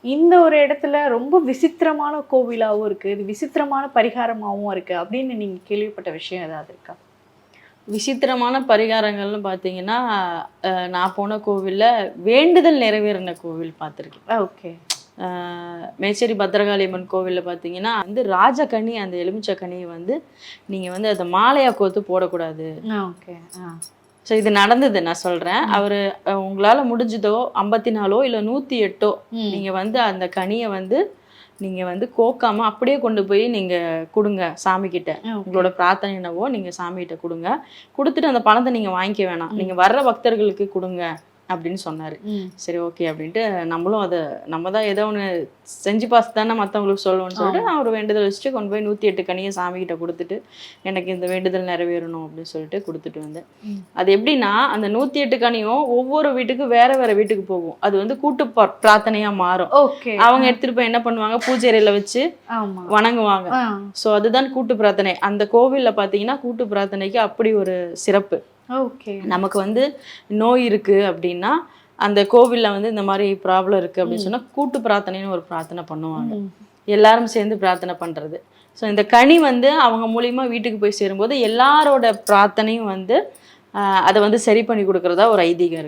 இந்த ஒரு இடத்துல ரொம்ப விசித்திரமான கோவிலாகவும் இருக்குது, இது விசித்திரமான பரிகாரமாகவும் இருக்குது அப்படின்னு நீங்கள் கேள்விப்பட்ட விஷயம் ஏதாவது இருக்கா? விசித்திரமான பரிகாரங்கள்னு பார்த்தீங்கன்னா, நான் போன கோவிலில் வேண்டுதல் நிறைவேறின கோவில் பார்த்துருக்கேன். ஓகே. மேச்சேரி பத்திரகாளி அம்மன் கோவிலில் பார்த்தீங்கன்னா வந்து ராஜகனி, அந்த எலுமிச்சை கனியை வந்து நீங்கள் வந்து அதை மாலையாக கோர்த்து போடக்கூடாது. ஓகே. ஸோ இது நடந்தது, நான் சொல்கிறேன். அவர் உங்களால் முடிஞ்சதோ 54 இல்லை 108 நீங்கள் வந்து அந்த கனியை வந்து நீங்கள் வந்து கோக்காம அப்படியே கொண்டு போய் நீங்கள் கொடுங்க சாமிக்கிட்ட. உங்களோட பிரார்த்தனை என்னவோ நீங்கள் சாமிகிட்ட கொடுங்க. கொடுத்துட்டு அந்த பணத்தை நீங்கள் வாங்கிக்க வேணாம், நீங்கள் வர்ற பக்தர்களுக்கு கொடுங்க அப்படின்னு சொன்னார். சரி ஓகே அப்படின்ட்டு நம்மளும் அதை நம்ம தான் ஏதோ ஒன்று செஞ்சு பார்த்து தானே மற்றவங்களுக்கு சொல்லணும்னு சொல்லிட்டு நான் ஒரு வேண்டுதல் வச்சுட்டு கொண்டு போய் 108 கனியை சாமிகிட்ட கொடுத்துட்டு எனக்கு இந்த வேண்டுதல் நிறைவேறணும் அப்படின்னு சொல்லிட்டு கொடுத்துட்டு வந்தேன். அது எப்படின்னா, அந்த 108 கனியும் ஒவ்வொரு வீட்டுக்கு வேற வேற வீட்டுக்கு போகும். அது வந்து கூட்டு பிரார்த்தனையா மாறும். அவங்க எடுத்துட்டு போய் என்ன பண்ணுவாங்க, பூஜை அறையில வச்சு வணங்குவாங்க. ஸோ அதுதான் கூட்டு பிரார்த்தனை. அந்த கோவில்ல பார்த்தீங்கன்னா கூட்டு பிரார்த்தனைக்கு அப்படி ஒரு சிறப்பு. நமக்கு வந்து நோய் இருக்கு அப்படின்னா அந்த கோவில்ல வந்து இந்த மாதிரி ப்ராப்ளம் இருக்கு அப்படின்னு சொன்னா கூட்டு பிரார்த்தனைன்னு ஒரு பிரார்த்தனை பண்ணுவாங்க, எல்லாரும் சேர்ந்து பிரார்த்தனை பண்றது. ஸோ இந்த கனி வந்து அவங்க மூலியமா வீட்டுக்கு போய் சேரும்போது எல்லாரோட பிரார்த்தனையும் வந்து அதை வந்து சரி பண்ணி கொடுக்கறதா ஒரு ஐதீகம் இருக்கு.